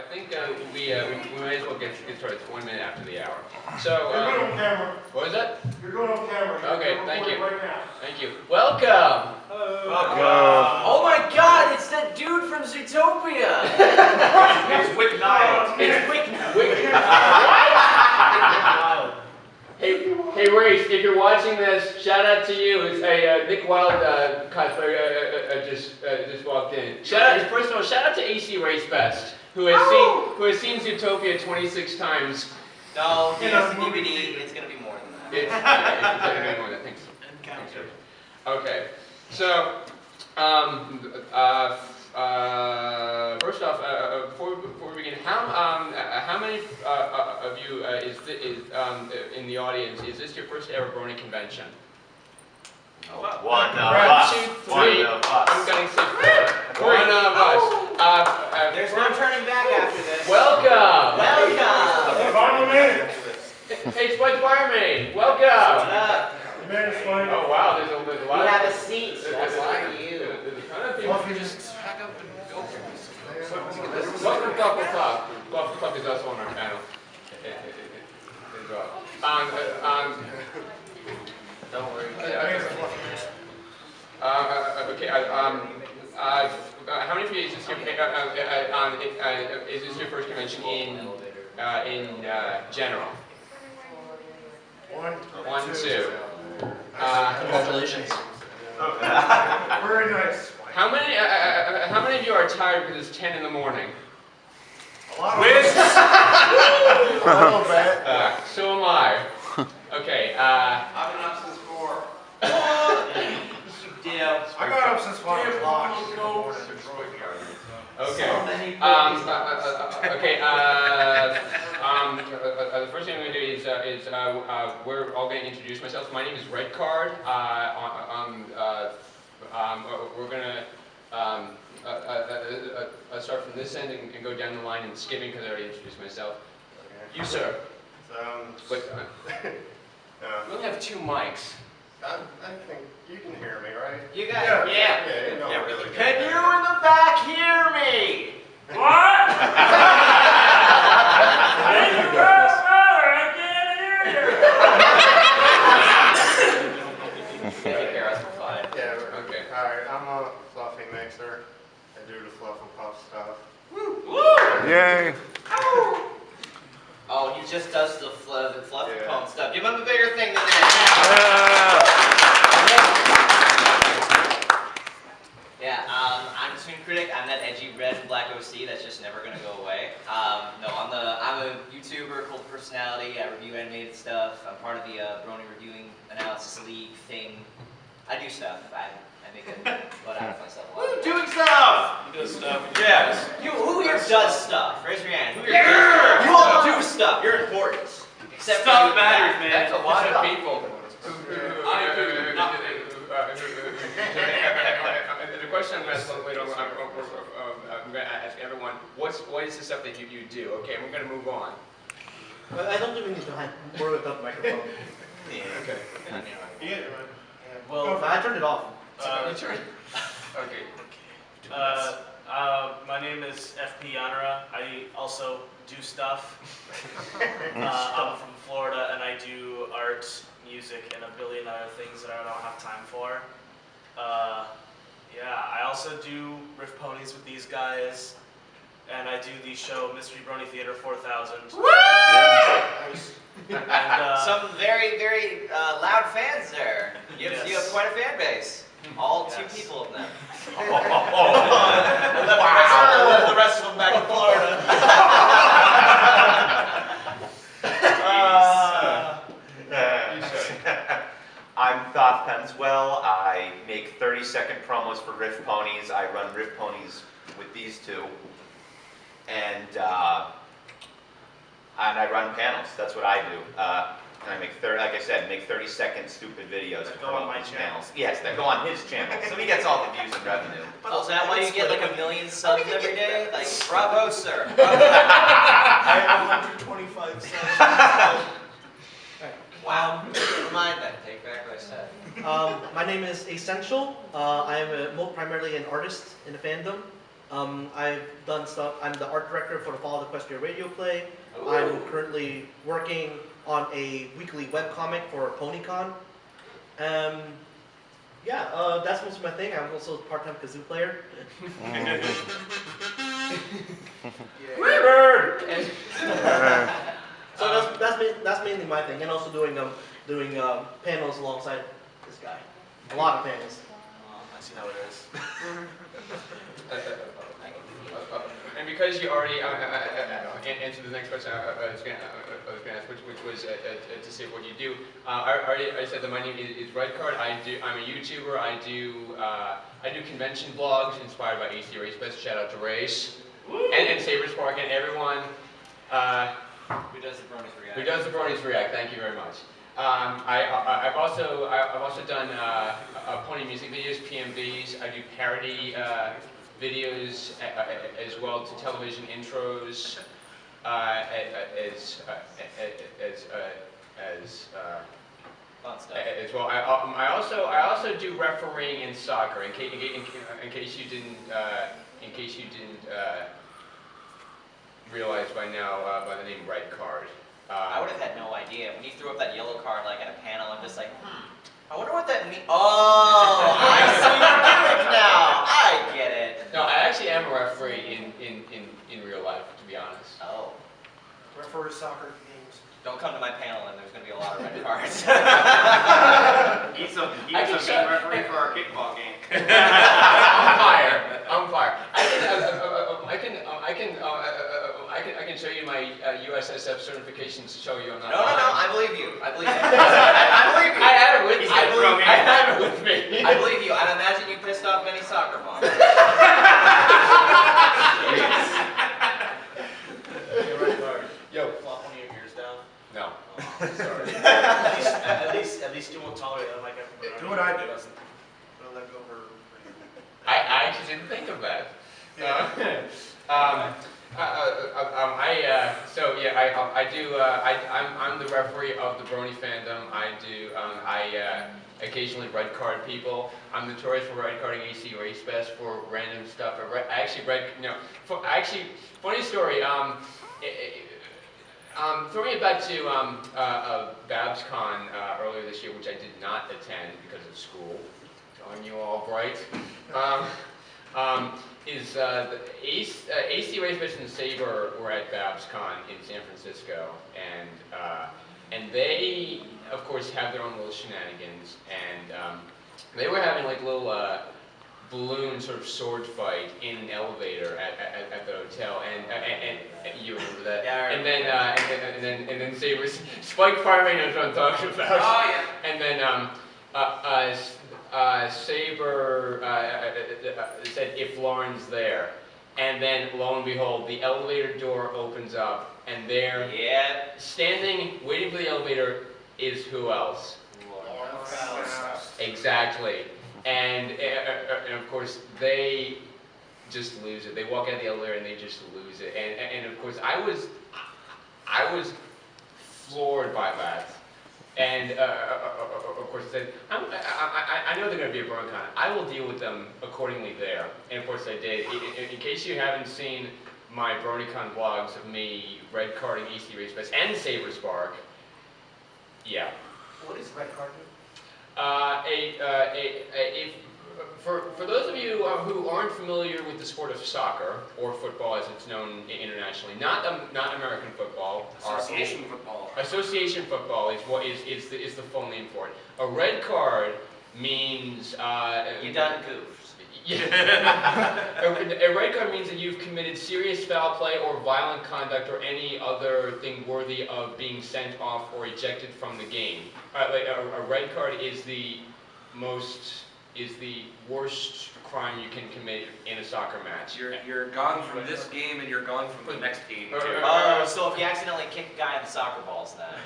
think we may as well get started. It's 1 minute after the hour. So, You're good on camera. What was that? You're good on camera. Okay, thank you. Right now. Thank you. Welcome. Welcome. Oh my God! It's that dude from Zootopia. It's Wick Nile. It's Wick. Hey, Race, if you're watching this, shout out to you. It's a Nick Wild cosplayer just walked in. First of all, shout out to AC Race Best, who has seen Zootopia 26 times. No, he has the DVD. It's gonna be more than that. It's gonna be more than that. Thanks. Okay, so first off, before we begin, how many of you is in the audience? Is this your first ever Brony convention? One of us. 2, 3. One of us. I'm going to say 4. One of us. There's no turning back after this. Welcome. Final minute. Hey, Spike Fireman. Welcome. Oh wow, there's a lot. We have a seat. So that's why you. There's a ton of people. Fluffy, just pack up and go for this. Welcome to Fluffle Puff. Fluffle Puff is also on our panel. Don't worry. Okay. How many of you is this your first convention in general? One, two. Congratulations. Very nice. How many of you are tired because it's 10 in the morning? A lot of So am I. Okay. I've been up since 4. I got up since 5 o'clock. Okay. The first thing I'm going to do is we're all going to introduce myself. My name is Red Card. We're going to start from this end and go down the line and skipping because I already introduced myself. You, sir. We only have 2 mics. I think you can hear me, right? You guys, yeah. You know really Can you in the back hear me? What? Yeah, Okay. Alright, I'm a Fluffy mixer. I do the Fluffle Puff stuff. Yay! Oh, he just does the fluffy Yeah. pump stuff. Give him a bigger thing than that. Yeah, I'm ToonKritic. I'm that edgy red and black OC that's just never gonna go away. No, I'm a YouTuber, cult personality. I review animated stuff. I'm part of the Brony Reviewing Analysis League thing. I do stuff. I make a butt out of myself. Doing stuff! You do stuff. Yes. Who here does stuff? Raise your hand. Who here does stuff? You all do stuff. You're important. Except Stuff for matters, man. That's a lot of people. The question I'm going to ask later, I'm going to ask everyone, what is the stuff that you do? Okay, and we're going to move on. I don't even need to borrow the microphone. Okay. Well, I turned it off. Okay. My name is FP Yanara. I also do stuff. I'm from Florida and I do art, music, and a billion other things that I don't have time for. Yeah, I also do Riffponies with these guys, and I do the show Mystery Brony Theater 4000. Woo! And, some very, very loud fans there. You have quite a fan base. All 2 people of them. The rest of them back in Florida. I'm Thoth Penswell. I make 30-second promos for Riffponies. I run Riffponies with these 2. And I run panels. That's what I do. And I make like I said, make 30-second stupid videos that go on my channel. Yes, that go on his channel. So he gets all the views and revenue. Oh, is that why you get like 1 million subs every day? Like, bravo, sir. I have 125 subs. Wow. Never mind that. Take back what I said. My name is Essential. I am primarily an artist in the fandom. I've done stuff. I'm the art director for the Fall of the Equestria radio play. Ooh. I'm currently working on a weekly webcomic for FillyCon. Yeah, that's most of my thing. I'm also a part-time kazoo player. So that's mainly my thing, and also doing panels alongside this guy. A lot of panels. I see how it is. And because you already answered the next question, I was going to ask, which was to say what you do. I said that my name is Redcard. I'm a YouTuber. I do convention vlogs inspired by AC Race Best. Shout out to Race and Sabres Park and everyone Who does the Bronies React? who does the Bronies React. Thank you very much. I've also done pony music videos, PMVs. I do parody videos as well to television intros Fun stuff. as well. I also do refereeing in soccer. In case you didn't realize by now by the name Red Card. I would have had no idea. When you threw up that yellow card like at a panel, I'm just like, I wonder what that means. Oh, I see your gimmick now. I get it. No, I actually am a referee in real life, to be honest. Oh. Refer to soccer games. Don't come to my panel and there's going to be a lot of red cards. He's a main referee for our kickball game. Umpire. I can show you my USSF certification to show you I'm not No, lying. I believe you. I believe you. I believe you. I have it with me. I I have it with me. I believe you. I imagine you pissed off many soccer moms. Yo. Flop one of your ears down. No. Sorry. At least you won't tolerate it like everybody. Do what I do. Don't let go of her. I actually didn't think of that. I'm the referee of the Brony fandom. I occasionally red card people. I'm notorious for red carding AC Race Best for random stuff. Funny story. Throwing it back to BoSPA earlier this year, which I did not attend because of school. Telling you all bright. The AC Race Best and Saber were at BoSPA in San Francisco, and they, of course, have their own little shenanigans, and they were having like little balloon sort of sword fight in an elevator at the hotel, and you remember that? Yeah, I remember. And then Saber's Spike Fireman knows what I'm talking about. Oh yeah. And then Saber said, if Lauren's there. And then, lo and behold, the elevator door opens up, and there, standing, waiting for the elevator, is who else? Exactly. And of course, they just lose it. They walk out of the elevator and they just lose it. And of course, I was floored by that. And of course, I said, I know they're going to be a BronCon. I will deal with them accordingly there. And of course, I did. In case you haven't seen my BronyCon vlogs of me red carding EC Race Best and Saber Spark, yeah. What is red card? For those of you who aren't familiar with the sport of soccer or football, as it's known internationally, not American football. Association football. Association football is the full name for it. A red card means You done goofed. A red card means that you've committed serious foul play or violent conduct or any other thing worthy of being sent off or ejected from the game. A red card is the worst crime you can commit in a soccer match. You're gone from this game and you're gone from the next game too. Oh, so if you accidentally kick a guy in the soccer balls, then.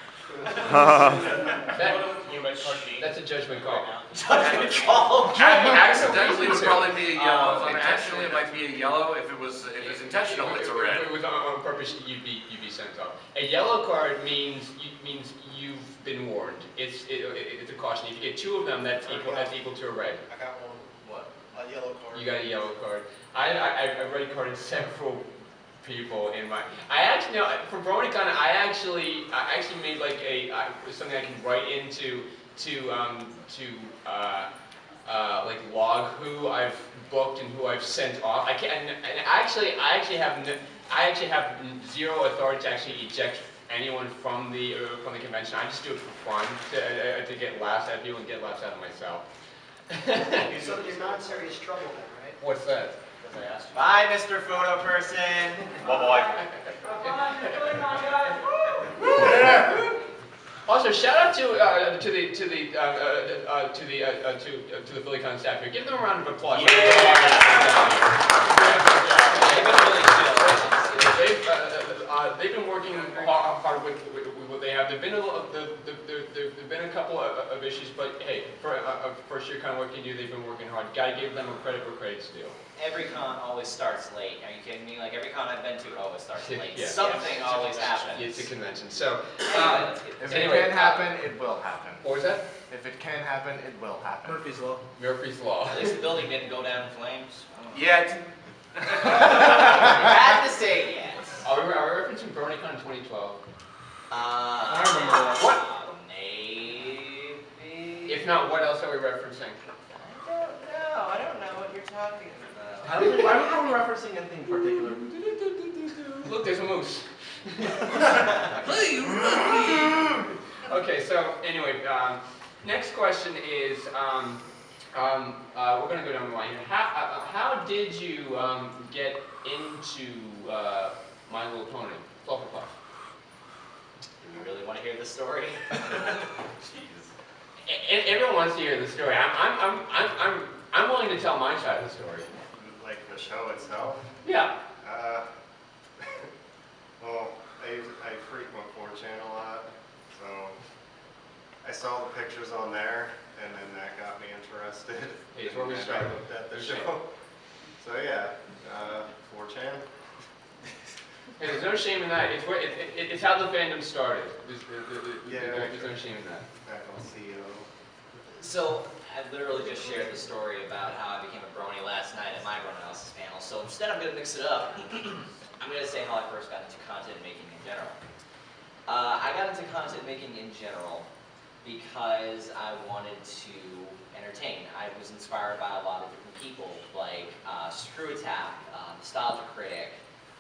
That's a judgment call. Judgment call. Accidentally would probably be a yellow. Intentionally, it might be a yellow. If it's intentional, it's a red. If it was on purpose, you'd be sent off. A yellow card means you've been warned. It's a caution. If you get two of them, that's equal to a red. I got one. What? A yellow card. You got a yellow card. I red carded several people in my. I actually no for BronyCon. I actually made like something I can write into like log who I've booked and who I've sent off. I can and I actually have zero authority to actually eject anyone from the convention. I just do it for fun to get laughs out of people and get laughs out of myself. So you're not in serious trouble then, right? What's that? Bye, Mr. Photo Person. Bye-bye. Also, shout out to the FillyCon staff here. Give them a round of applause. They've been working hard with what they have. There've been a couple of issues, but hey, for first year kind of work you do, they've been working hard. Gotta give them a credit where credit's due. Every con always starts late. Are you kidding me? Like every con I've been to always starts late. Yeah. Something always happens. It's a convention. So, If it can happen, it will happen. what was that? If it can happen, it will happen. Murphy's Law. Murphy's Law. At least the building didn't go down in flames. Yeah. You had to say yes. Are we referencing BronyCon 2012? I remember that. What? Maybe. If not, what else are we referencing? I don't know what you're talking about. I don't know we're referencing anything in particular. Look, there's a moose. Okay, so anyway, next question is, we're going to go down the line. How did you get into My Little Pony, Fluffle Puff? Do you really want to hear the story? Everyone wants to hear the story. I'm willing to tell my side of the story. Like the show itself? Yeah. Well, I frequent 4chan a lot, so I saw the pictures on there, and then that got me interested. Hey, it's where we And started. I looked at the There's show. So yeah, 4chan. Hey, there's no shame in that. It's how the fandom started. There's no shame in that. Back on CEO. So, I literally just shared the story about how I became a brony last night at my run analysis panel. So instead I'm going to mix it up. I'm going to say how I first got into content making in general. I got into content making in general because I wanted to entertain. I was inspired by a lot of different people, like Screw Attack, Nostalgia Critic.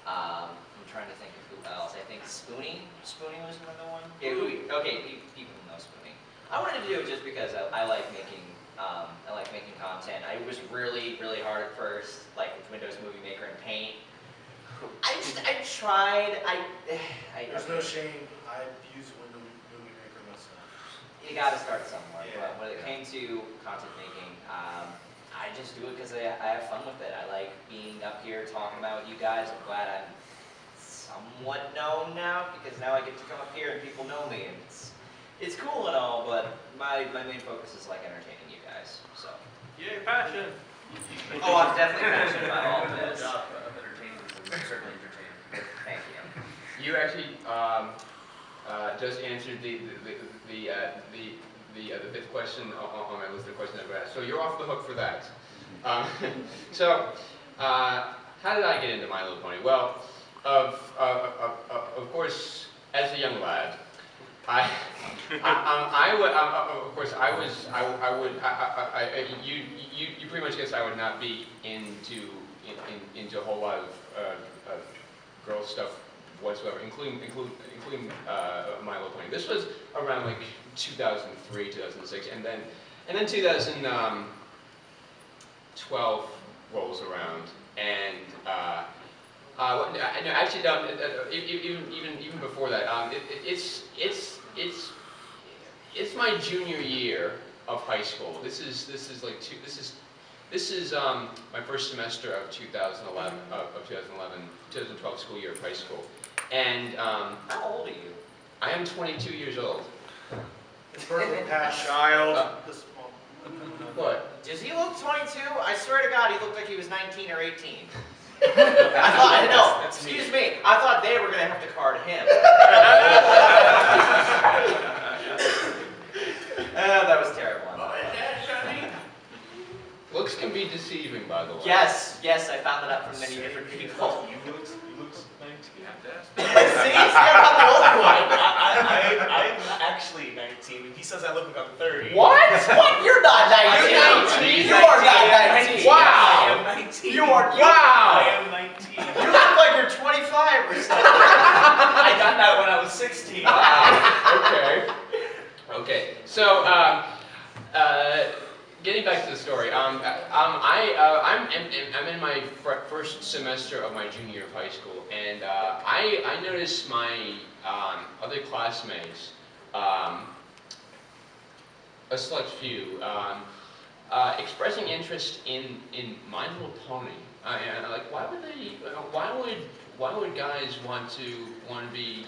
I'm trying to think of who else. I think Spoonie. Spoonie was another one. Yeah, okay, people know Spoonie. I wanted to do it just because I like making content. I was really hard at first, like with Windows Movie Maker and Paint. I tried. There's no shame. I use Windows Movie Maker myself. You got to start somewhere. Yeah. But when it came to content making, I just do it because I have fun with it. I like being up here talking about with you guys. I'm glad I'm somewhat known now because now I get to come up here and people know me. And it's cool and all, but my main focus is like entertaining you guys. So. Yay, passion. Oh, I'm definitely passionate about all of this. Job of entertaining is certainly entertaining. Thank you. You actually just answered the fifth question on my list of questions I've asked. So you're off the hook for that. So how did I get into My Little Pony? Well, of course, as a young lad, you pretty much guessed I would not be into a whole lot of girl stuff whatsoever, including My Little Pony. This was around like 2003, 2006, and then 2012 rolls around, and no, actually, no, even before that, it's my junior year of high school. This is my first semester of 2012 school year of high school, and How old are you? I am 22 years old. It's perfect past Child. this moment. What? Does he look 22? I swear to God, he looked like he was 19 or 18. Excuse me, I thought they were going to have to card him. That was terrible. Looks can be deceiving. by the way. Yes, I found it out from many different people. You look 19. You have to ask. See, I'm not the old one. I'm actually 19, and he says I look like I'm 30. What? You're not 19. You're 19. You are not 19. Wow. Wow. I am 19. You are. I Wow. am 19. You look like you're 25 or something. I got that when I was 16. Wow. Okay. So, getting back to the story, I'm in my first semester of my junior year of high school, and I noticed my other classmates, a select few, expressing interest in My Little Pony. And like, why would guys want to be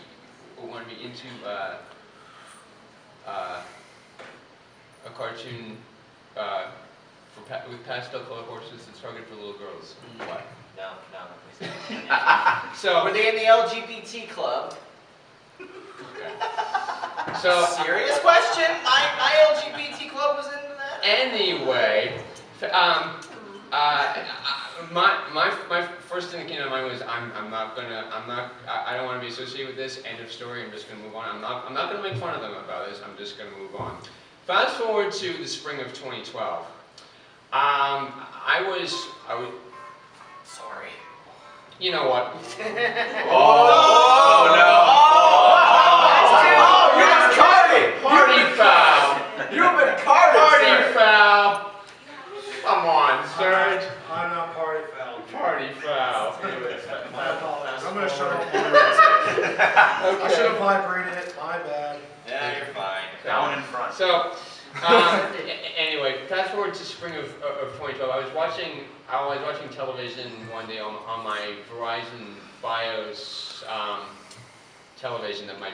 into a cartoon with pastel colored horses that's targeted for little girls? Why? No, please. So Were they in the LGBT club? So Serious question? My LGBT club was into that? anyway, my first thing that came to mind was I don't want to be associated with this. End of story. I'm just gonna move on. I'm not gonna make fun of them about this. I'm just gonna move on. Fast forward to the spring of 2012. I was Sorry. You know what? Oh no! You've been carded! Party foul! You've been carded, Party sir. foul! Come on, Serge. I'm not party foul. Party foul. I apologize. I'm gonna shut off. I should have vibrated. My bad. Yeah, you're fine. Down in front. So, anyway, fast forward to spring of 2012. I was watching television one day on my Verizon BIOS television that my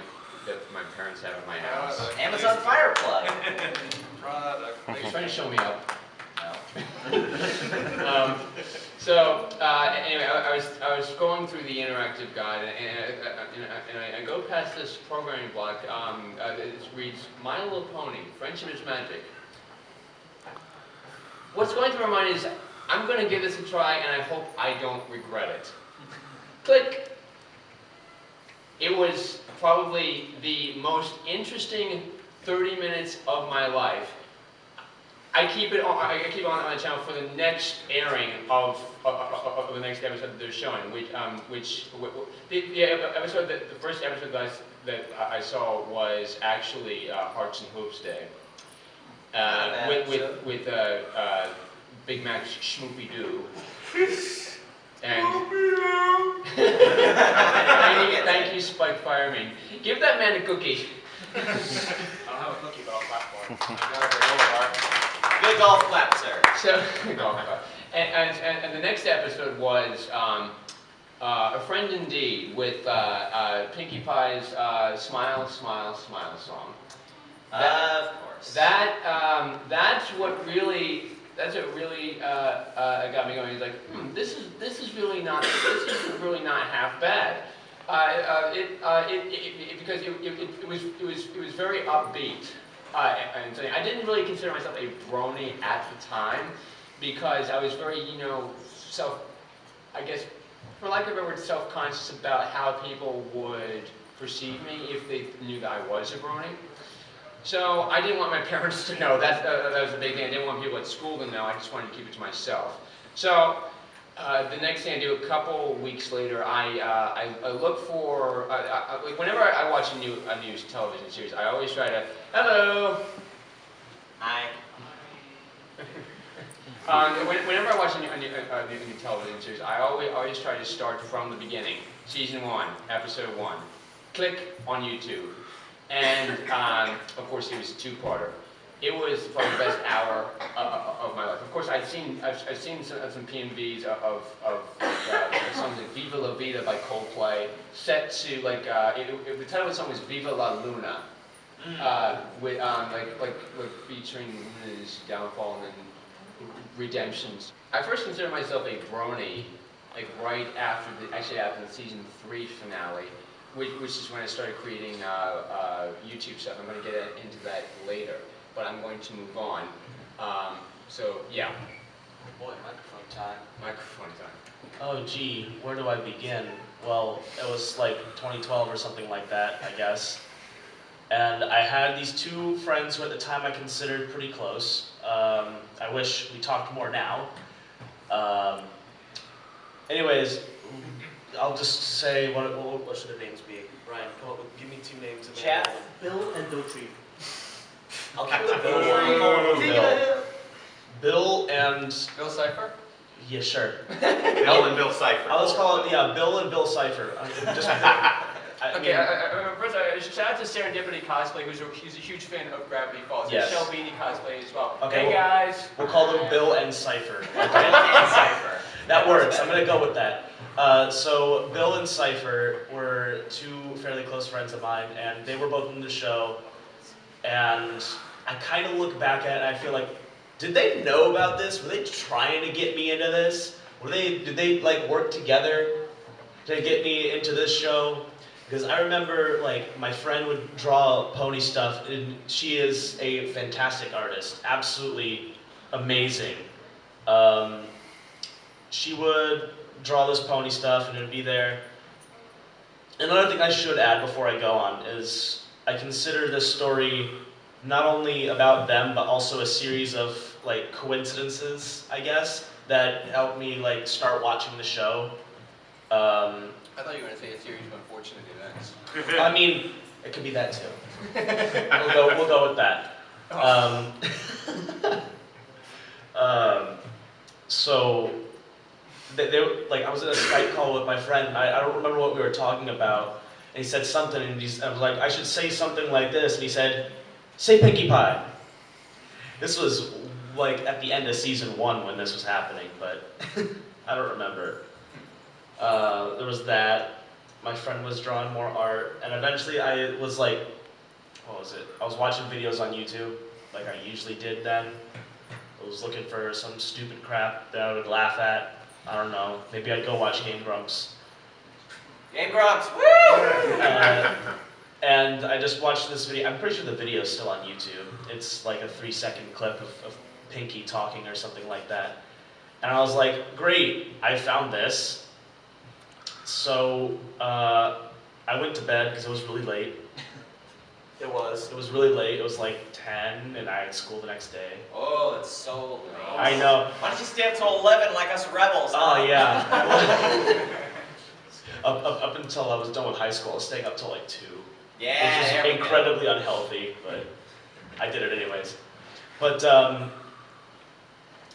parents have at my house. Amazon Fire Plug. They're trying to show me up. No. Anyway, I was going through the interactive guide, and I go past this programming block. It reads, My Little Pony, Friendship is Magic. What's going through my mind is, I'm going to give this a try, and I hope I don't regret it. Click. It was probably the most interesting 30 minutes of my life. I keep it on my channel for the next airing of the next episode that they're showing, the first episode that I saw was actually Hearts and Hoops Day, with Big Mac Schmoopy Doo. And thank you, Spike Fireman. Give that man a cookie. I don't have a cookie, but I'll clap for him. Good golf clap, sir. So, and the next episode was A Friend Indeed with Pinkie Pie's Smile, Smile, Smile song. Of course. That's what really got me going. It's like, this is really not half bad. Because it was very upbeat. And so I didn't really consider myself a brony at the time because I was very, I guess, for lack of a better word, self-conscious about how people would perceive me if they knew that I was a brony. So I didn't want my parents to know. That was a big thing. I didn't want people at school to know. I just wanted to keep it to myself. So the next thing I do, a couple weeks later, I look for, whenever I watch a new television series, I always try to, hello. Hi. Whenever I watch a new television series, I always try to start from the beginning. Season 1, episode 1. Click on YouTube. And of course, it was a two-parter. It was probably the best hour of my life. Of course, I've seen some PMVs of songs like "Viva La Vida" by Coldplay, set to the title of the song was "Viva La Luna," with featuring Luna's downfall and then redemptions. I first considered myself a brony, right after the season 3 finale. Which is when I started creating YouTube stuff. I'm going to get into that later, but I'm going to move on. So yeah. Oh boy, microphone time. Microphone time. Oh gee, where do I begin? Well, it was like 2012 or something like that, I guess. And I had these two friends who at the time I considered pretty close. I wish we talked more now. Anyways, I'll just say, what should their names be? Ryan, come up with, give me two names. And Chad, Bill and Dotry. I'll keep the Bill one. Bill. Bill and... Bill Cipher? Yeah, sure. Bill and Bill Cipher. I'll just call it, yeah, Bill and Bill Cipher. First, shout out to Serendipity Cosplay, he's a huge fan of Gravity Falls. Yes. And Shell Beanie Cosplay as well. Okay, hey guys. We'll call them Bill and Cipher. Okay? and Cypher. That works. I'm gonna go with that. So Bill and Cipher were two fairly close friends of mine, and they were both in the show. And I kind of look back at it, and I feel like, did they know about this? Were they trying to get me into this? Did they like work together to get me into this show? Because I remember, like, my friend would draw pony stuff, and she is a fantastic artist, absolutely amazing. She would draw this pony stuff, and it would be there. Another thing I should add before I go on is I consider this story not only about them, but also a series of, like, coincidences, I guess, that helped me, like, start watching the show. I thought you were going to say a series of unfortunate events. I mean, it could be that too. We'll go with that. So like, I was in a Skype call with my friend. I don't remember what we were talking about, and he said something, and I was like, I should say something like this, and he said, "Say Pinkie Pie." This was like at the end of season 1 when this was happening, but I don't remember. There was that. My friend was drawing more art, and eventually I was like, what was it? I was watching videos on YouTube, like I usually did then. I was looking for some stupid crap that I would laugh at. I don't know. Maybe I'd go watch Game Grumps. Game Grumps, woo! And I just watched this video. I'm pretty sure the video is still on YouTube. It's like a 3-second clip of Pinkie talking or something like that. And I was like, great, I found this. So I went to bed because it was really late. It was really late. It was like 10, and I had school the next day. Oh, that's so late. I know. Why don't you stay up till 11 like us rebels? Oh, yeah. up until I was done with high school, I was staying up till like 2. Yeah, which is incredibly unhealthy, but I did it anyways. But,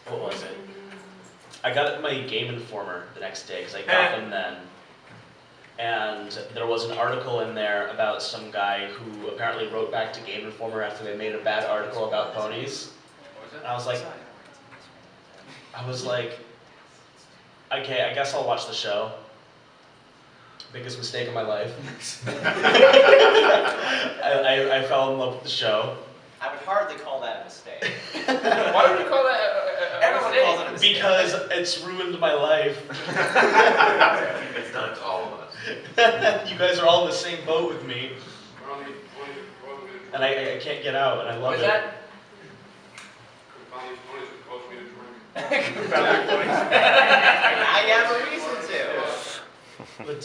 what was it? I got my Game Informer the next day, because I got them then. And there was an article in there about some guy who apparently wrote back to Game Informer after they made a bad article about ponies. And I was like, okay, I guess I'll watch the show. Biggest mistake of my life. I fell in love with the show. I would hardly call that a mistake. Why would you call that a Everyone mistake? calls it a mistake. Because it's ruined my life. It's done to all of us. You guys are all in the same boat with me. And I can't get out, and I love What is it. that? I have a reason to. But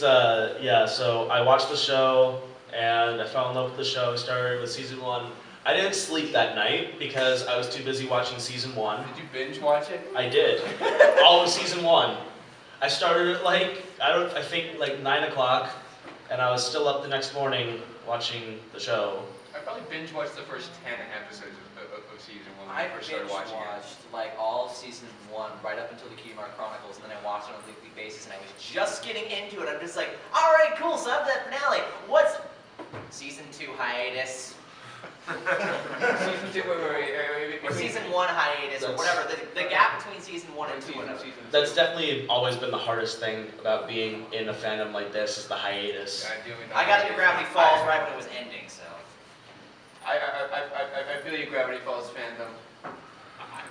yeah, so I watched the show, and I fell in love with the show. I started with season 1. I didn't sleep that night because I was too busy watching season 1. Did you binge watch it? I did. All of season 1. I started at like, I think like 9 o'clock, and I was still up the next morning watching the show. I probably binge watched the first 10 episodes of season 1 when I I first started watching watched like all of season 1 right up until the Kingdom Chronicles, and then I watched it on a weekly basis, and I was just getting into it. I'm just like, all right, cool, so after that finale, what's season 2 hiatus? Season 2, Or season 1 hiatus, or whatever, the gap between season 1 and 2. That's definitely always been the hardest thing about being in a fandom like this, is the hiatus. I got into Gravity Falls right when it was ending, so. I feel you, Gravity Falls fandom.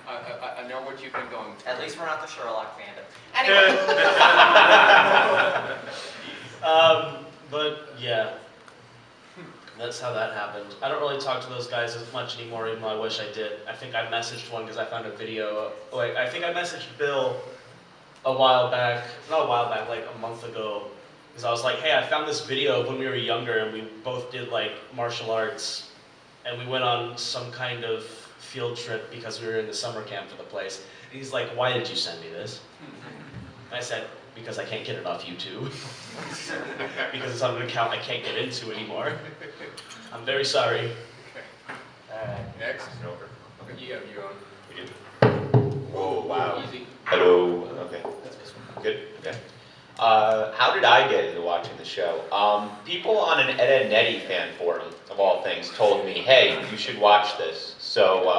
I know what you've been going through. At least we're not the Sherlock fandom. Anyway. But yeah. That's how that happened. I don't really talk to those guys as much anymore, even though I wish I did. I think I messaged one because I found a video. Like, I think I messaged Bill a while back, not a while back, like a month ago, because I was like, hey, I found this video of when we were younger and we both did like martial arts, and we went on some kind of field trip because we were in the summer camp for the place. And he's like, why did you send me this? And I said, because I can't get it off YouTube. Because it's on an account I can't get into anymore. I'm very sorry. Next. Over. Okay, you have your own. We do. Whoa, wow. Easy. Hello. Okay. Good. Okay. How did I get into watching the show? People on an Ed, Nettie fan forum, of all things, told me, hey, you should watch this. So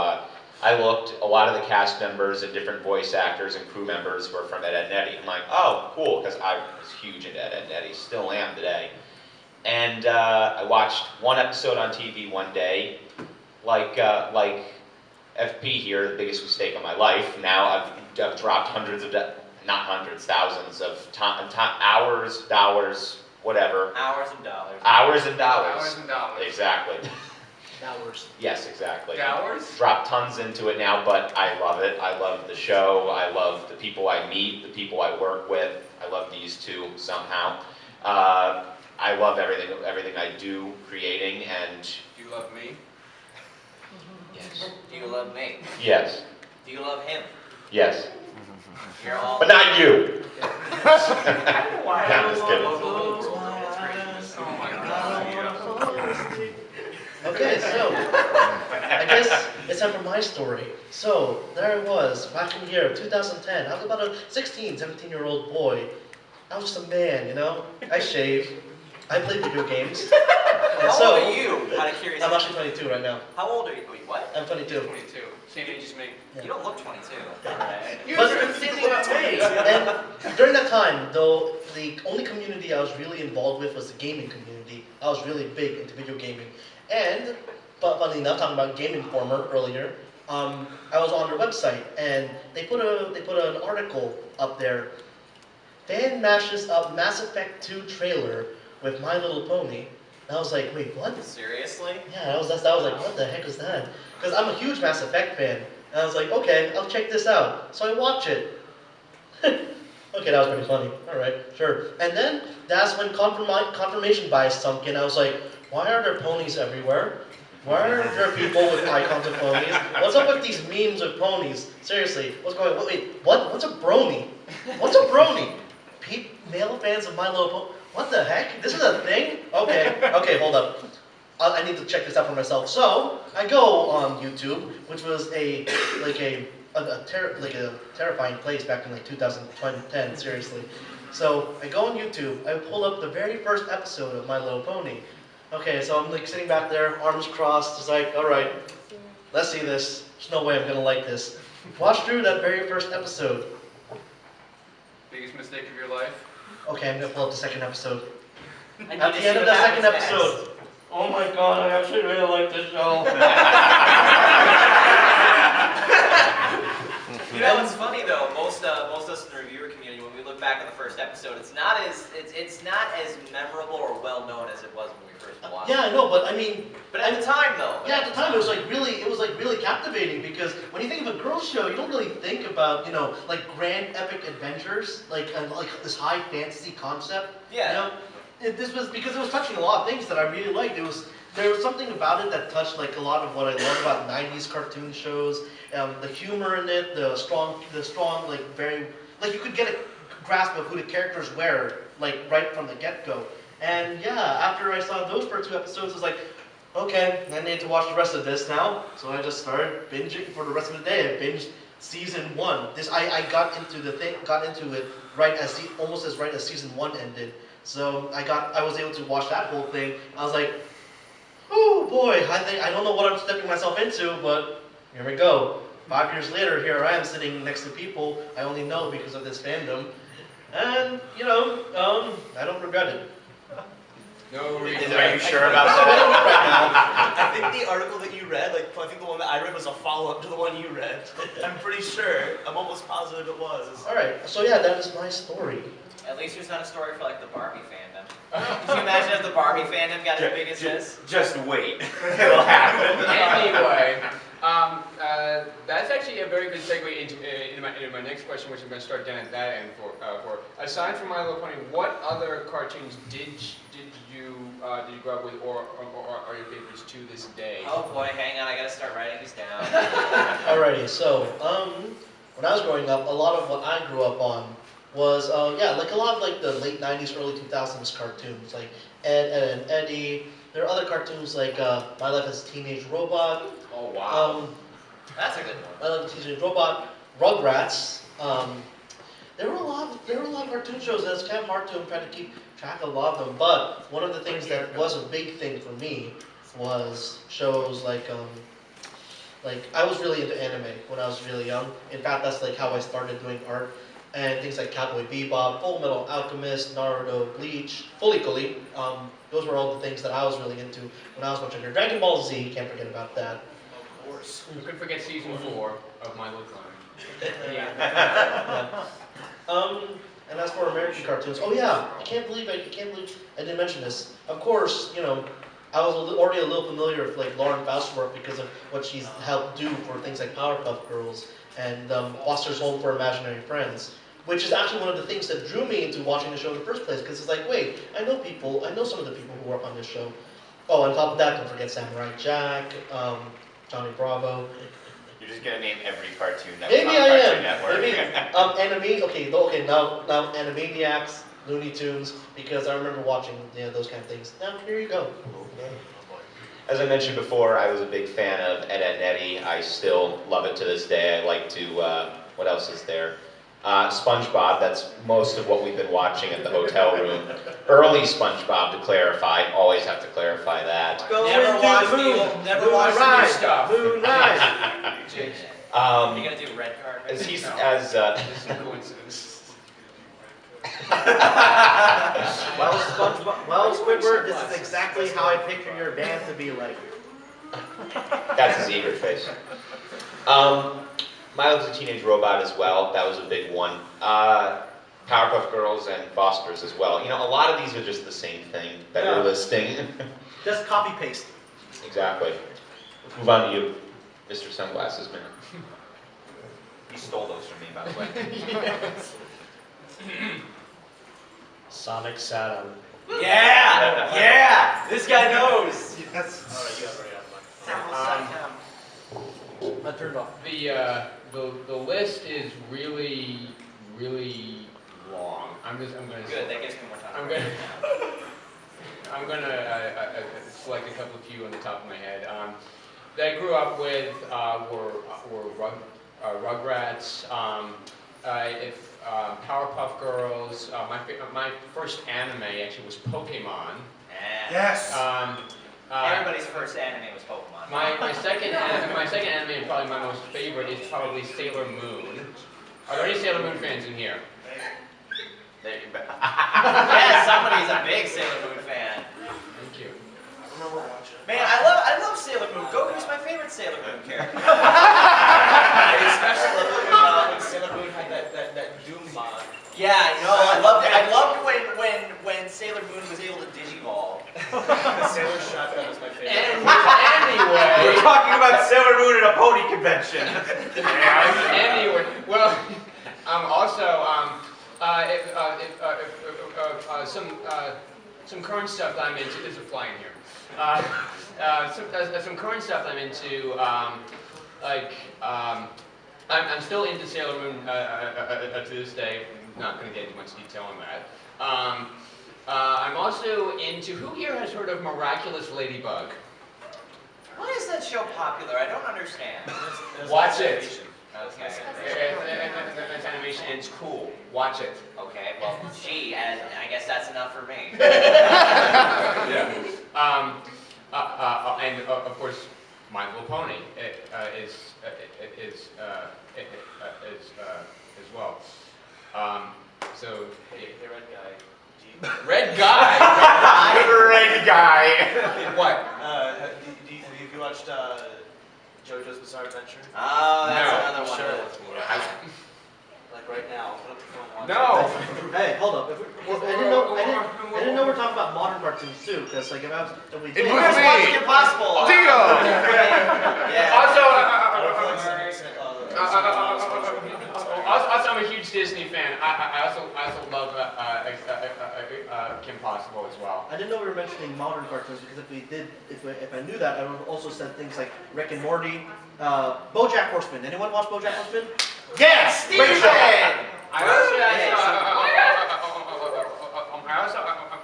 I looked. A lot of the cast members and different voice actors and crew members were from Ed, Nettie. I'm like, oh, cool, because I was huge into Ed, Nettie, still am today. And I watched one episode on TV one day, like FP here, the biggest mistake of my life. Now I've dropped hundreds of, not hundreds, thousands of hours, dollars, whatever. Hours and dollars. Hours and dollars. Hours and dollars. Exactly. Hours. Yes, exactly. Hours? Drop tons into it now, but I love it. I love the show. I love the people I meet, the people I work with. I love these two somehow. I love everything I do creating, and Do you love me? yes, Do you love me? yes, Do you love him? yes, You're all. but not you. Why I'm just kidding. Love the whole world. Oh my God. Okay, so I guess it's time for my story. So there I was, back in the year of 2010. I was about a 16, 17-year-old boy. I was just a man, you know? I shaved. I played video games. And How so, old are you? Out of curiosity. I'm actually 22 right now. How old are you? Wait, what? I'm 22. 22. Same age as me. You don't look 22. But the thing about me, and during that time, though, the only community I was really involved with was the gaming community. I was really big into video gaming. And, but funny enough, talking about Game Informer earlier, I was on their website, and they put an article up there. Fan mashes up Mass Effect 2 trailer with My Little Pony. And I was like, wait, what? Seriously? Yeah, I was like, what the heck is that? Because I'm a huge Mass Effect fan. And I was like, okay, I'll check this out. So I watch it. Okay, that was pretty funny. Alright, sure. And then that's when confirmation bias sunk in. I was like, why are there ponies everywhere? Why are there people with icons of ponies? What's up with these memes of ponies? Seriously, what's going on? Wait, what? What's a brony? What's a brony? Male fans of My Little Pony? What the heck? This is a thing? Okay, hold up. I need to check this out for myself. So I go on YouTube, which was a terrifying place back in like 2010. Seriously. So I go on YouTube. I pull up the very first episode of My Little Pony. Okay, so I'm like sitting back there, arms crossed, just like, all right, let's see this. There's no way I'm gonna like this. Watch through that very first episode. Biggest mistake of your life? Okay, I'm gonna pull up the second episode. I need At to the see end of what the second happens episode, oh my god, I actually really like this show. You know, it's funny though. Most of us in the reviewer community, when we look back at the first episode, it's not as memorable or well known as it was when we first watched. Yeah, I know, but I mean. But at the time though. Yeah, at the time it was like really captivating, because when you think of a girls show, you don't really think about, you know, like grand epic adventures, like this high fantasy concept. Yeah. You know, this was because it was touching a lot of things that I really liked. There was something about it that touched like a lot of what I love about 90s cartoon shows. The humor in it, the strong, like very, like you could get a grasp of who the characters were, like right from the get-go. And yeah, after I saw those first two episodes, I was like, okay, I need to watch the rest of this now. So I just started binging for the rest of the day. I binged season 1. I got into it almost as right as season 1 ended. So I was able to watch that whole thing. I was like, oh boy, I don't know what I'm stepping myself into, but here we go. 5 years later, here I am sitting next to people I only know because of this fandom. And, you know, I don't regret it. No reason. Are you sure about that? Right I think the article that you read, I think the one that I read was a follow-up to the one you read. I'm pretty sure. I'm almost positive it was. now. Alright, so yeah, that is my story. At least there's not a story for like the Barbie fandom. Can you imagine if the Barbie fandom got as big as this? Just wait. It'll happen. Anyway, that's actually a very good segue into my next question, which I'm going to start down at that end for. Aside from My Little Pony, what other cartoons did you grow up with, or are your favorites to this day? Oh boy, hang on, I gotta start writing these down. Alrighty, so when I was growing up, a lot of what I grew up on was like a lot of like the late '90s, early 2000s cartoons, like Ed and Eddie. There are other cartoons like My Life as a Teenage Robot. Oh wow. That's a good one. My Life as a Teenage Robot, Rugrats. There were a lot of cartoon shows, and it's kind of hard to try to keep track of a lot of them. But one of the things that was a big thing for me was shows like I was really into anime when I was really young. In fact, that's like how I started doing art. And things like Cowboy Bebop, Full Metal Alchemist, Naruto, Bleach, FillyCon. Those were all the things that I was really into when I was much younger. Dragon Ball Z, can't forget about that. Of course. You couldn't forget season 4 of My Little Pony. Yeah. And as for American cartoons, oh yeah, I can't believe I didn't mention this. Of course, I was already a little familiar with like Lauren Faust's work because of what she's helped do for things like Powerpuff Girls and Foster's Home for Imaginary Friends, which is actually one of the things that drew me into watching the show in the first place, because it's like, wait, I know some of the people who work on this show. Oh, on top of that, don't forget Samurai Jack, Johnny Bravo. You're just gonna name every cartoon that Maybe was on I Cartoon am. Network. Now Animaniacs, Looney Tunes, because I remember watching those kind of things. Now here you go. As I mentioned before, I was a big fan of Ed, Edd n Eddy. I still love it to this day. I like to, what else is there? SpongeBob, that's most of what we've been watching at the hotel room. Early SpongeBob, to clarify, always have to clarify that. Never watch the new stuff. Moonrise. You're gonna do red card? Right? This is a coincidence. Well, Squidward, this is exactly how I picture your band to be like. That's his eager face. My Life as a Teenage Robot as well, that was a big one. Powerpuff Girls and Foster's as well. A lot of these are just the same thing that we're listing. Just copy paste. Exactly. Let's move on to you, Mr. Sunglasses Man. He stole those from me, by the way. Sonic Saturn. Yeah! This guy knows! Yes. Alright, you got it. I turned off. The list is really, really long. I'm gonna. Good, that gives me more time. I'm gonna select a couple of few on the top of my head. That I grew up with were Rugrats. Powerpuff Girls. My first anime actually was Pokemon. Yes. Everybody's first anime was Pokemon. My second anime, and probably my most favorite, is probably Sailor Moon. Are there any Sailor Moon fans in here? Yeah, somebody's a big Sailor Moon fan. Thank you. I remember watching. Man, I love Sailor Moon. Goku's my favorite Sailor Moon character. Especially when Sailor Moon had that Doom mod. Yeah, I know. I loved it. I loved when Sailor Moon was able to digivolve. Sailor Shotgun was my favorite. Anyway. We're talking about Sailor Moon at a pony convention. Anyway, well, also, some current stuff that I'm into. There's a fly in here. Some current stuff I'm into. I'm still into Sailor Moon to this day. I'm not going to get into much detail on that. I'm also into. Who here has heard of Miraculous Ladybug? Why is that show popular? I don't understand. Watch it. Okay. It's animation and it's cool. Watch it. Okay, well, gee, and I guess that's enough for me. Yeah. And of course, My Little Pony is as well. So The red guy. red guy. Red guy. What? Have you watched JoJo's Bizarre Adventure? Oh, that's No, another one. sure. of those. like right now. Put up the phone. Watch No. Hey, hold up. I didn't know we're talking about modern cartoons too, because like if we did, It was me. Impossible. Dio. Yeah. Also, Oh, also, I'm a huge Disney fan. I also love Kim Possible as well. I didn't know we were mentioning modern cartoons because if I knew that, I would have also said things like Rick and Morty, BoJack Horseman. Anyone watch BoJack Horseman? Yes. Great show.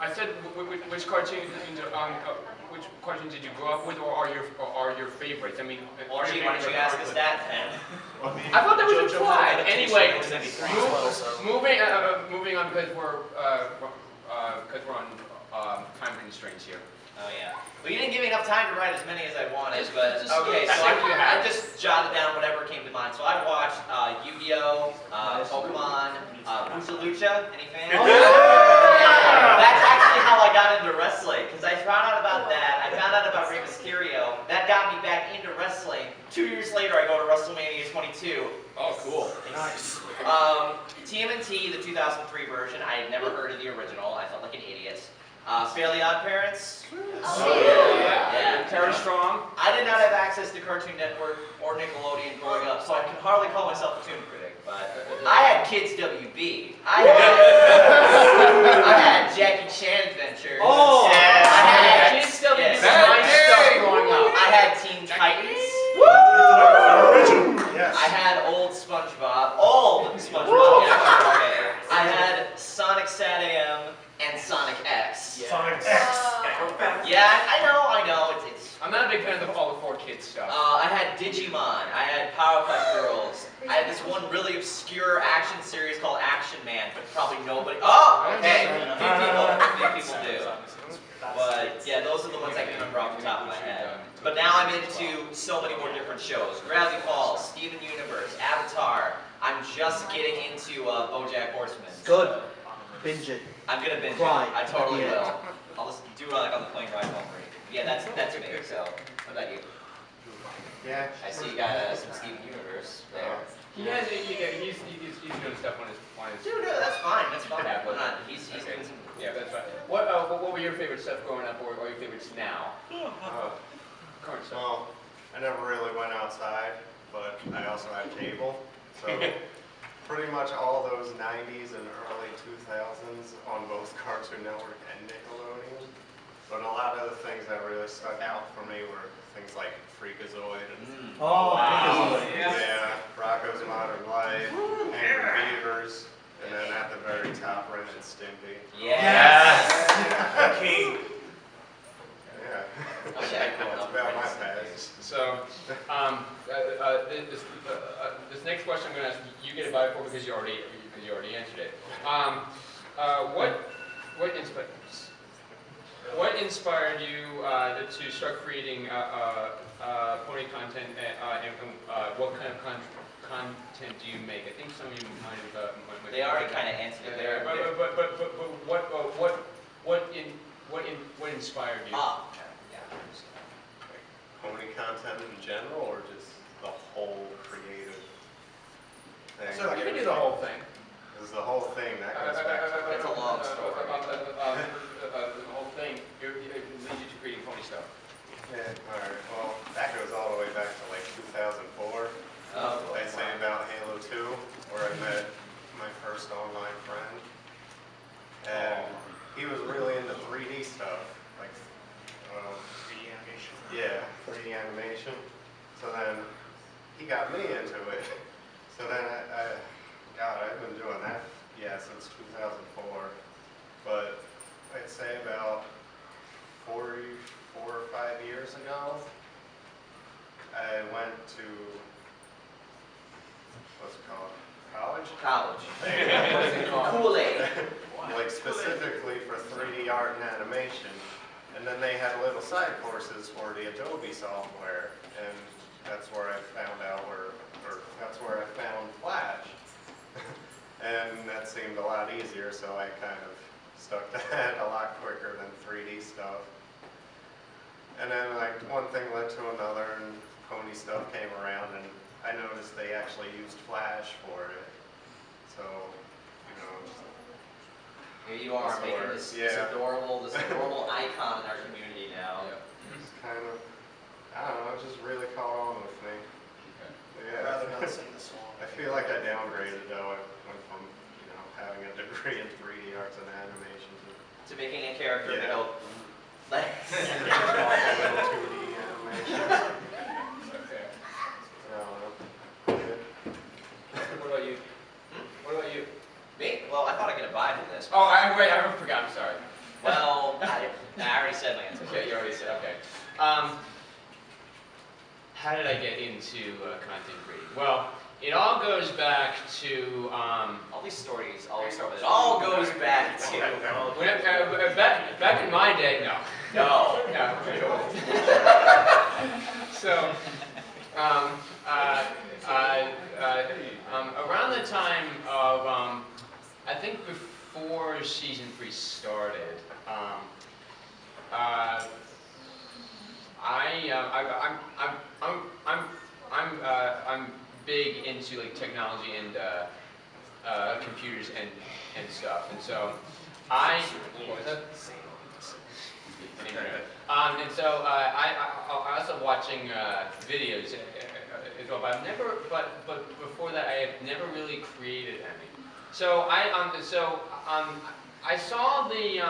I said which cartoons did you grow up with, or are your favorites? I mean, Well, gee, why don't you ask us that then? I thought that was implied. Anyway, moving moving on because we're on time constraints here. Oh yeah. Well, you didn't give me enough time to write as many as I wanted, but just- okay. So I think you have. I just jotted down whatever came to mind. So I watched Yu-Gi-Oh, Pokemon, Lucha Lucha. Any fans? Oh, yeah. That's actually how I got into wrestling, because I found out about that. I found out about Rey Mysterio. That got me back into wrestling. 2 years later, I go to WrestleMania 22. Oh, cool. Nice. TMNT, the 2003 version. I had never heard of the original. I felt like an idiot. Fairly Odd Parents. Yeah. Terry Strong. I did not have access to Cartoon Network or Nickelodeon growing up, so I can hardly call myself a Toon Critic, but I had Kids WB. I had Jackie Chan Adventures. Oh! I had Kids WB. yes. My stuff growing up. I had Teen Titans. Yes. I had old SpongeBob. Old SpongeBob. Yeah, I had Sonic SatAM and Sonic X. Sonic X. Yeah, I know. It's I'm not a big fan of all the 4Kids stuff. I had Digimon, I had Powerpuff Girls, I had this one really obscure action series called Action Man, but probably nobody. Oh, okay, few people do. But yeah, those are the ones I can remember off the top of my head. But now I'm into so many more different shows: Gravity Falls, Steven Universe, Avatar. I'm just getting into BoJack Horseman. Good. Binge it. I'm gonna binge Cry. it. I totally Yeah. will. I'll just do it like on the plane ride home. Yeah, that's me. So, what about you? Yeah. I see you got some Steven Universe there. He's doing stuff on his. Dude, no, that's fine. That's fine. Yeah, but- He's doing some. Yeah, that's right. What were your favorite stuff growing up, or your favorites now? Current stuff. Well, I never really went outside, but I also had cable. So pretty much all those 90s and early 2000s on both Cartoon Network and Nickelodeon. But a lot of the things that really stuck out for me were things like Freakazoid and Oh, wow. yeah, Rocko's Modern Life, Angry Beavers, and then at the very top, Ren and Stimpy. Yes. King. Yeah. Okay, cool. That's about my past. So, this next question I'm going to ask, you get a bite for because you already answered it. What inspired you to start creating pony content, and what kind of content do you make? I think some of you might have. They already kind of answered it there. But what inspired you? Pony content in general, or just the whole creative thing? So you can do the whole thing. This is the whole thing that goes back to It's a long story. The whole thing leads you to creating pony stuff. Yeah, alright, well, that goes all the way back to like 2004. They say about Halo 2, where I met my first online friend. And he was really into 3D stuff, like 3D animation. yeah, 3D animation. So then he got me into it. So then God, I've been doing that, since 2004. But I'd say about 4 or 5 years ago, I went to, what's it called? College? Kool-Aid. Like specifically for 3D art and animation. And then they had little side courses for the Adobe software, and that's where I found out that's where I found Flash. And that seemed a lot easier, so I kind of stuck to that a lot quicker than 3D stuff. And then like one thing led to another, and pony stuff came around, and I noticed they actually used Flash for it. So So, you know, Here you are, making this adorable icon in our community now. it's kind of, I don't know, it just really caught on with me. I'd rather not sing the song. I feel like I downgraded though. I went from, you know, having a degree in 3D arts and animation To making a character Yeah. go. to 2D animation. Okay. I don't know. What about you? What about you? Me? Well, I thought I could abide with this. Oh, wait, I forgot. I'm sorry. Well, I already said my answer. Okay, you already said. Okay. How did I get into content creating? Well, it all goes back to All these stories always start with it. All goes back to. back in my day. No. No. No. So, around the time of, I think before season 3 started, I'm big into like technology and computers and stuff, and so I. What was that? And so I also watching videos as well, but I've never, but before that I have never really created any. So I saw the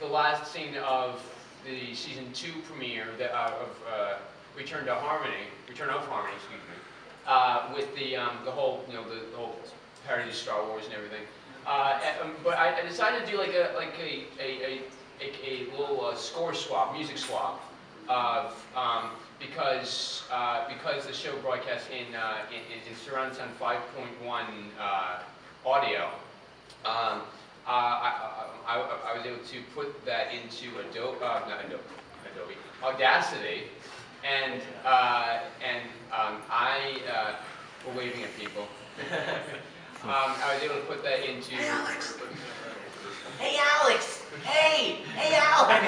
last scene of the season 2 premiere of Return of Harmony, excuse me, with the whole the whole parody of Star Wars and everything. But I decided to do like a little score swap, music swap, of because the show broadcasts in surround sound 5.1 audio. I was able to put that into Audacity, and we're waving at people. I was able to put that into. Hey Alex! Hey Alex! Hey! Hey Alex!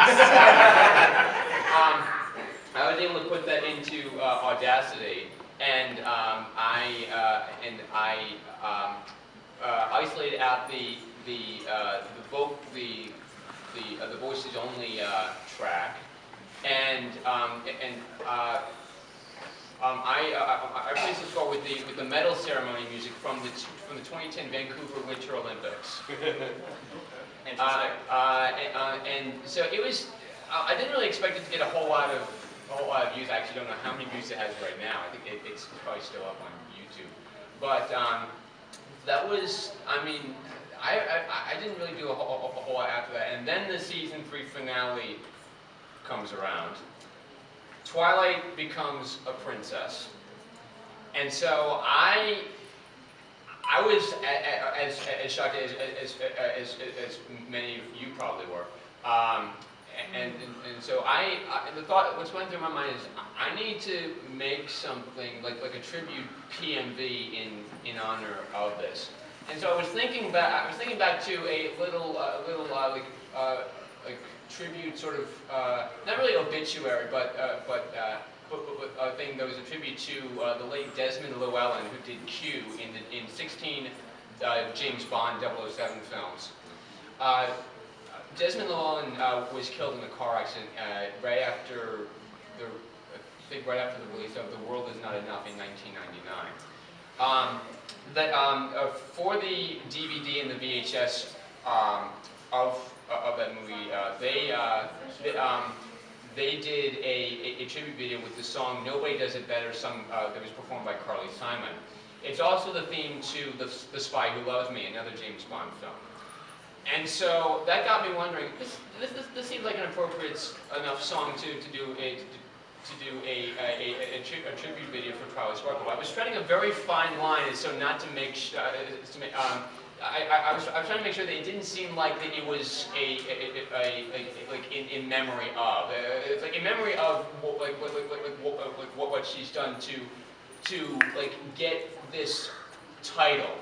I was able to put that into Audacity, and I isolated out the voices only track, and I replaced the score with the medal ceremony music from the 2010 Vancouver Winter Olympics. Interesting. And so it was. I didn't really expect it to get a whole lot of views. I actually don't know how many views it has right now. I think it's probably still up on YouTube. But that was. I mean, I didn't really do a whole lot after that. And then the season 3 finale comes around. Twilight becomes a princess, and so I was as shocked as many of you probably were, and so what's going through my mind is I need to make something like a tribute PMV in honor of this, and so I was thinking back to a little tribute, sort of not really obituary, but a thing that was a tribute to the late Desmond Llewellyn, who did Q in 16 James Bond 007 films. Desmond Llewellyn was killed in a car accident right after the release of The World Is Not Enough in 1999. For the DVD and the VHS of that movie, they did a tribute video with the song "Nobody Does It Better," that was performed by Carly Simon. It's also the theme to The Spy Who Loves Me, another James Bond film. And so that got me wondering. This seems like an appropriate enough song to do a tribute video for Twilight Sparkle. I was treading a very fine line, and so not to make. I was trying to make sure that it didn't seem like that it was in memory of. It's like in memory of what she's done to get this title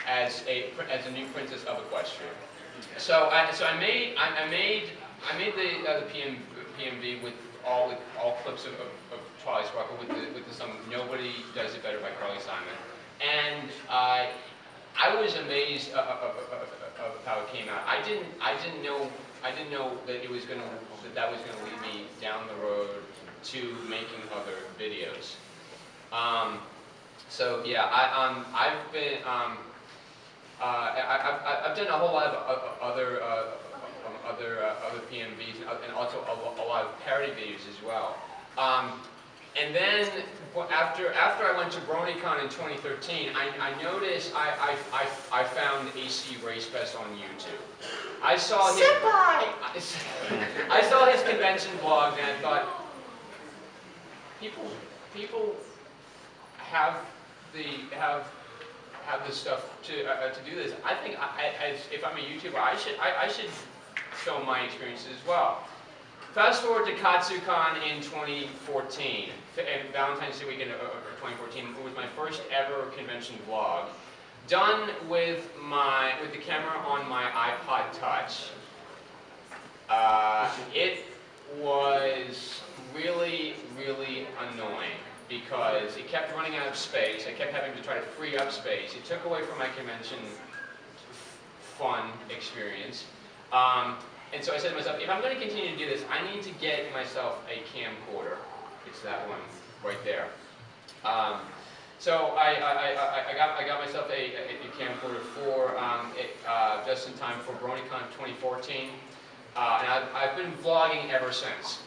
as a new princess of Equestria. So I made the PMV with all clips of Charlie Sparkle with the song "Nobody Does It Better" by Carly Simon, and I was amazed of how it came out. I didn't know that it was that was gonna lead me down the road to making other videos. So yeah, I've been I've done a whole lot of other PMVs and also a lot of parody videos as well. And then after I went to BronyCon in 2013, I noticed I found AC Race Fest on YouTube. I saw his convention blog and I thought people have the stuff to do this. I think if I'm a YouTuber, I should film my experiences as well. Fast forward to KatsuCon in 2014, and Valentine's Day weekend of 2014. It was my first ever convention vlog, done with the camera on my iPod Touch. It was really annoying because it kept running out of space. I kept having to try to free up space. It took away from my convention fun experience. And so I said to myself, if I'm going to continue to do this, I need to get myself a camcorder. It's that one right there. So I got myself a camcorder for just in time for BronyCon 2014, and I've been vlogging ever since.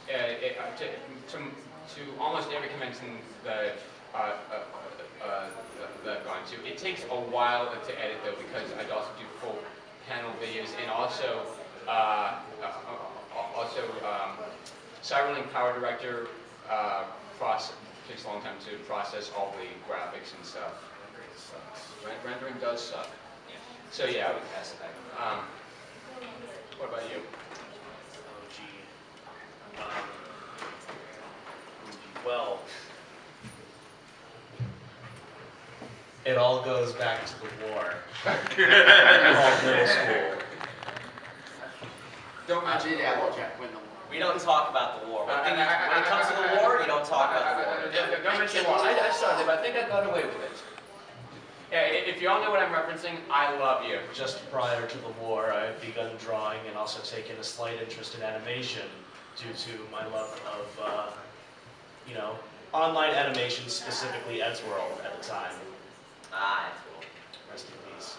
To almost every convention that I've gone to. It takes a while to edit though because I also do full panel videos and also Cyberlink Power Director takes a long time to process all the graphics and stuff. Rendering does suck. Yeah. So yeah, what about you? Oh gee. Well, it all goes back to the war. All middle school. Don't mention the war. We don't talk about the war. When it comes to the war, you don't talk about the war. Don't mention the war. I started, but I think I got away with it. Yeah, if you all know what I'm referencing, I love you. Just prior to the war, I had begun drawing and also taken a slight interest in animation due to my love of, online animation, specifically Eddsworld at the time. Ah, Eddsworld. Rest in peace.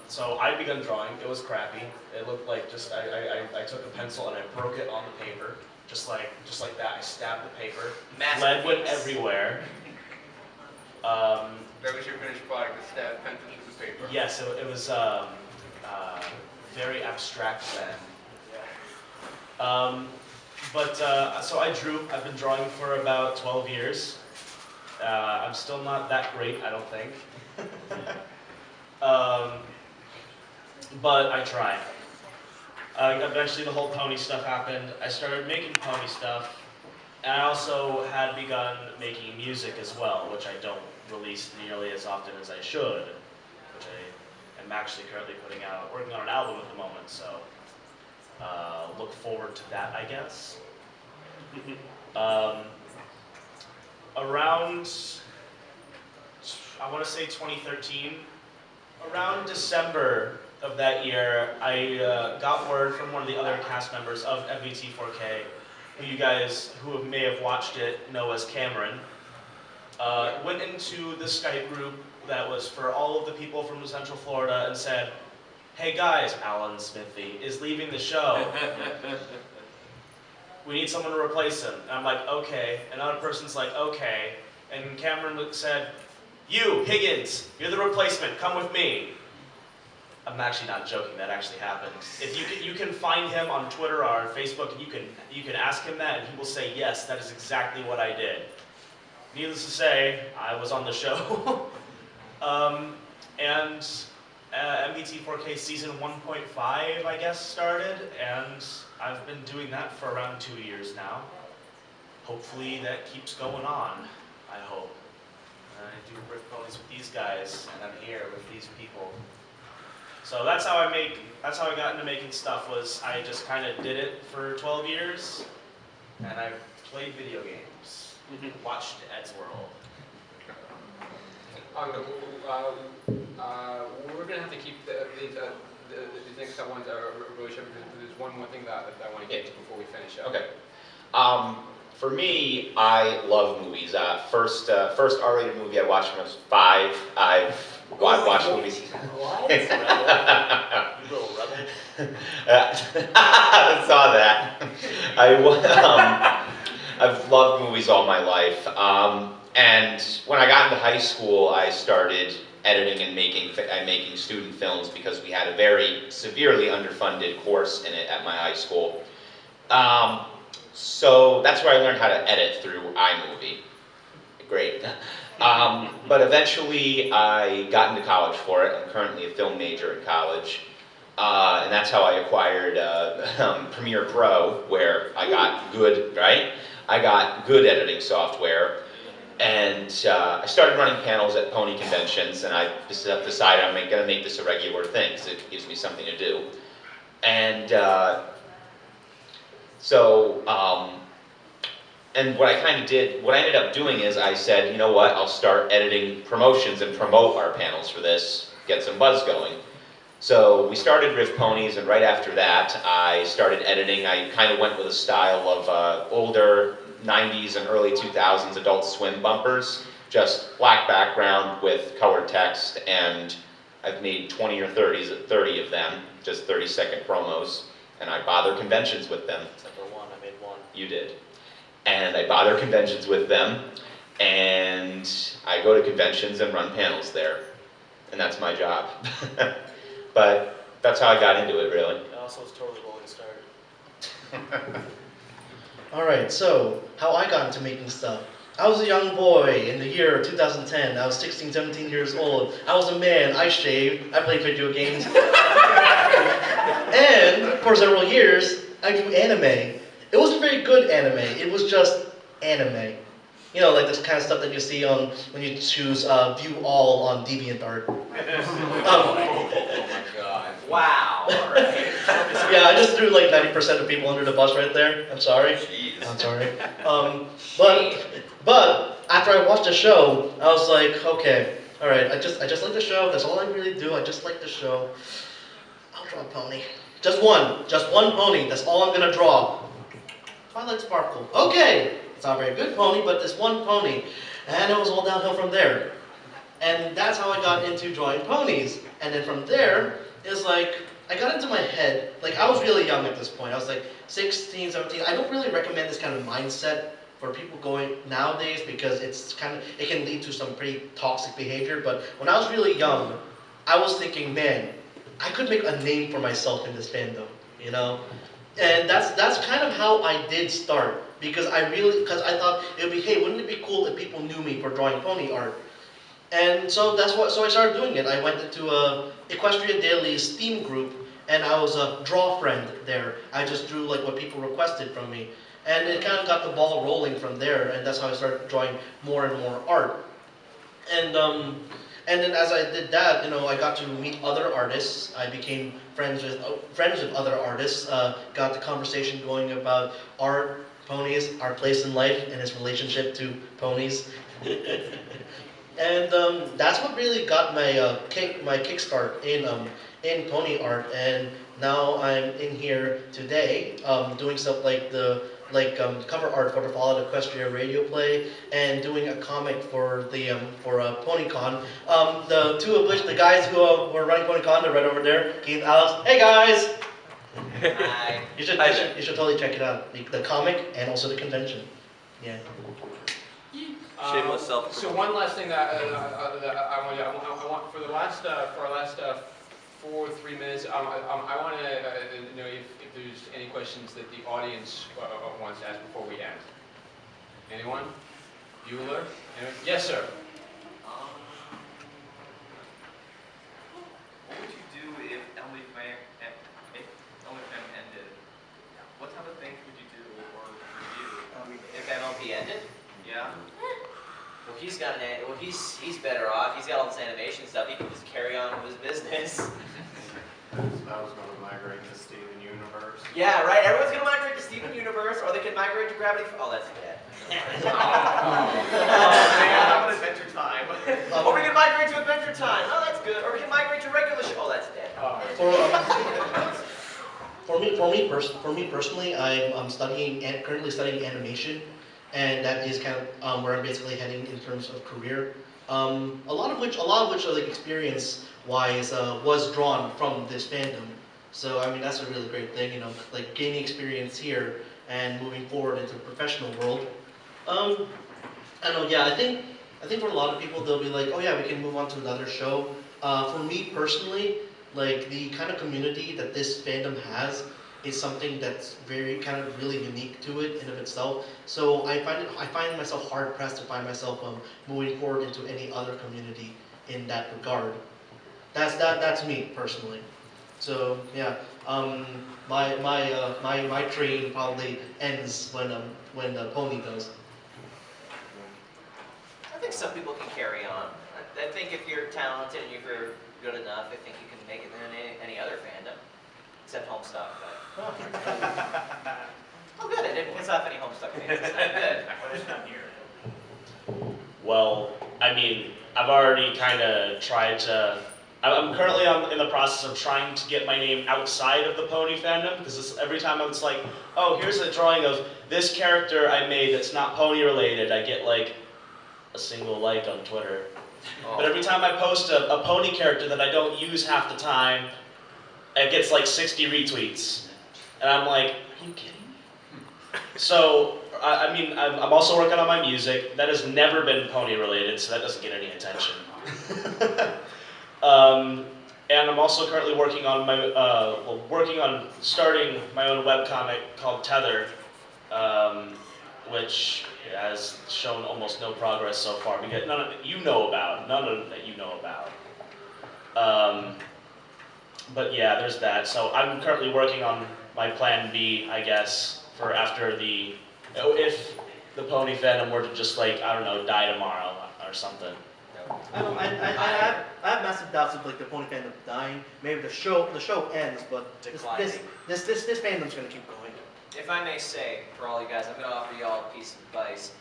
So I begun drawing. It was crappy. It looked like just I took a pencil and I broke it on the paper, just like that. I stabbed the paper. Lead went everywhere. That was your finished product, the stab pencil to the paper. Yes, it was very abstract then. So I drew. I've been drawing for about 12 years. I'm still not that great, I don't think. But I try. Eventually the whole pony stuff happened. I started making pony stuff. And I also had begun making music as well, which I don't release nearly as often as I should. Which I am actually currently working on an album at the moment, so look forward to that, I guess. Around, I want to say 2013, around December of that year, I got word from one of the other cast members of FVT4K, who you guys who may have watched it know as Cameron, went into the Skype group that was for all of the people from Central Florida and said, "Hey guys, Alan Smithy is leaving the show. We need someone to replace him." And I'm like, okay. Another person's like, okay. And Cameron said, "You, Higgins, you're the replacement. Come with me." I'm actually not joking. That actually happened. If you can find him on Twitter or Facebook, and you can ask him that, and he will say, "Yes, that is exactly what I did." Needless to say, I was on the show. And MVT4K season 1.5, I guess, started, and I've been doing that for around 2 years now. Hopefully that keeps going on, I hope. I do Riffponies with these guys, and I'm here with these people. So that's how I got into making stuff, was I just kind of did it for 12 years, and I've played video games, watched Ed's World. We're gonna have to keep the next couple ones really short because there's one more thing that I want to get to before we finish up. Okay. For me, I love movies. First R-rated movie I watched when I was 5. I've watched movies. What? You little rebel. I saw that. I've loved movies all my life. And when I got into high school, I started editing and making student films because we had a very severely underfunded course in it at my high school. So that's where I learned how to edit through iMovie. Great. But eventually I got into college for it. I'm currently a film major in college. And that's how I acquired Premiere Pro, where I got good, right? I got good editing software. And I started running panels at pony conventions, and I decided I'm going to make this a regular thing because it gives me something to do. And and what I kind of did, what I ended up doing is I said, you know what, I'll start editing promotions and promote our panels for this, get some buzz going. So we started Riffponies, and right after that, I started editing. I kind of went with a style of older 90s and early 2000s Adult Swim bumpers, just black background with colored text, and I've made 20 or 30 of them, just 30-second promos, and I bother conventions with them. Except for one, I made one. You did. And I bother conventions with them, and I go to conventions and run panels there, and that's my job. But that's how I got into it, really. It also was totally rolling start. Alright, so how I got into making stuff. I was a young boy in the year 2010. I was 16, 17 years old. I was a man. I shaved. I played video games. And for several years, I do anime. It wasn't very good anime. It was just anime. You know, like this kind of stuff that you see on when you choose View All on DeviantArt. Oh my God! Wow! All right. Yeah, I just threw like 90% of people under the bus right there. I'm sorry. Jeez. I'm sorry. But after I watched the show, I was like, okay, all right. I just like the show. That's all I really do. I just like the show. I'll draw a pony. Just one pony. That's all I'm gonna draw. Twilight Sparkle. Okay. It's not a very good pony, but this one pony. And it was all downhill from there. And that's how I got into drawing ponies. And then from there, it's like, I got into my head, like I was really young at this point. I was like 16, 17. I don't really recommend this kind of mindset for people going nowadays because it can lead to some pretty toxic behavior. But when I was really young, I was thinking, man, I could make a name for myself in this fandom, you know? And that's kind of how I did start. Because I thought it would be, hey, wouldn't it be cool if people knew me for drawing pony art? And so so I started doing it. I went into a Equestria Daily's Steam group, and I was a draw friend there. I just drew like what people requested from me. And it kind of got the ball rolling from there, and that's how I started drawing more and more art. And then as I did that, you know, I got to meet other artists. I became friends with other artists, got the conversation going about art, ponies, our place in life, and its relationship to ponies. And that's what really got my kickstart in pony art. And now I'm in here today doing stuff like cover art for the Fallout Equestria radio play and doing a comic for the PonyCon. The two of which the guys who were running PonyCon, they're right over there. Keith, Alex, hey guys. Hi. You should totally check it out. The comic and also the convention. Yeah. Shameless self. So one last thing that I want for our last 3 minutes, I want to know if there's any questions that the audience wants to ask before we end. Anyone? Bueller? Anyone? Yes, sir. What would you do if Emily Fam ended? What type of things would you do or review? If MLP ended? Yeah. Well, he's better off. He's got all this animation stuff. He can just carry on with his business. I was going to migrate to Steven Universe. Yeah, right. Everyone's gonna migrate to Steven Universe, or they can migrate to Gravity. Oh, that's dead. How about Adventure Time? Or we can migrate to Adventure Time. Oh, that's good. Or we can migrate to regular show. Oh, that's dead. For me personally, I'm studying and currently studying animation, and that is kind of where I'm basically heading in terms of career. A lot of which like experience-wise was drawn from this fandom. So I mean that's a really great thing, you know, like gaining experience here and moving forward into the professional world. I don't know, yeah, I think for a lot of people they'll be like, oh yeah, we can move on to another show. For me personally, like the kind of community that this fandom has is something that's very kind of really unique to it in of itself. So I find myself hard pressed to find myself moving forward into any other community in that regard. That's me personally. So yeah, my train probably ends when the pony does. I think some people can carry on. I think if you're talented and if you're good enough, I think you can make it in any other fandom, except Homestuck. But oh, good! I didn't piss off any Homestuck fans. Good. But it's not here. Well, I mean, I've already kind of tried to. I'm currently in the process of trying to get my name outside of the pony fandom, because every time it's like, oh, here's a drawing of this character I made that's not pony related, I get like a single like on Twitter. Oh. But every time I post a pony character that I don't use half the time, it gets like 60 retweets. And I'm like, are you kidding me? So, I mean, I'm also working on my music. That has never been pony related, so that doesn't get any attention. And I'm also currently working on starting my own webcomic called Tether, which has shown almost no progress so far. We get none of that you know about. But yeah, there's that. So I'm currently working on my plan B, I guess, for after if the pony fandom were to just like, I don't know, die tomorrow or something. I have massive doubts of like the pony fandom dying. Maybe the show ends, but this fandom's gonna keep going. If I may say, for all you guys, I'm going to offer you all a piece of advice.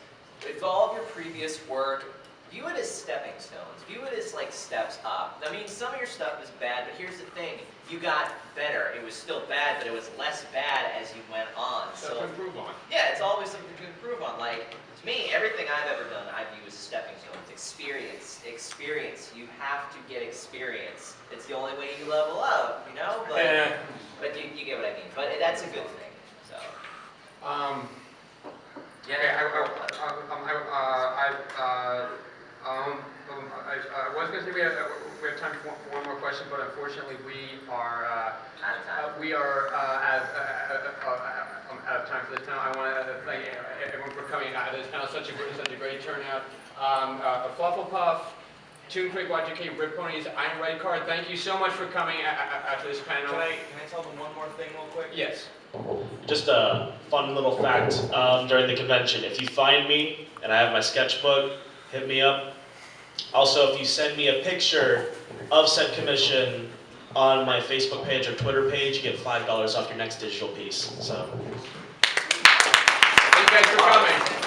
With all of your previous work, view it as stepping stones. View it as like steps up. I mean, some of your stuff is bad, but here's the thing. You got better. It was still bad, but it was less bad as you went on. So to improve on. Yeah, it's always something to improve on. Like, to me, everything I've ever done, I view as stepping stones. Experience. You have to get experience. It's the only way you level up, you know? But you get what I mean. But that's a good thing. So. I was going to say we have time for one more question, but unfortunately we are out of time for this panel. I want to thank everyone for coming out of this panel. Such a great turnout. Fluffle Puff, ToonKriticY2K, Riffponies, I'm Red Card. Thank you so much for coming after this panel. Can I tell them one more thing real quick? Yes. Just a fun little fact during the convention. If you find me and I have my sketchbook, hit me up. Also, if you send me a picture of said commission on my Facebook page or Twitter page, you get $5 off your next digital piece. So. Thank you guys for coming.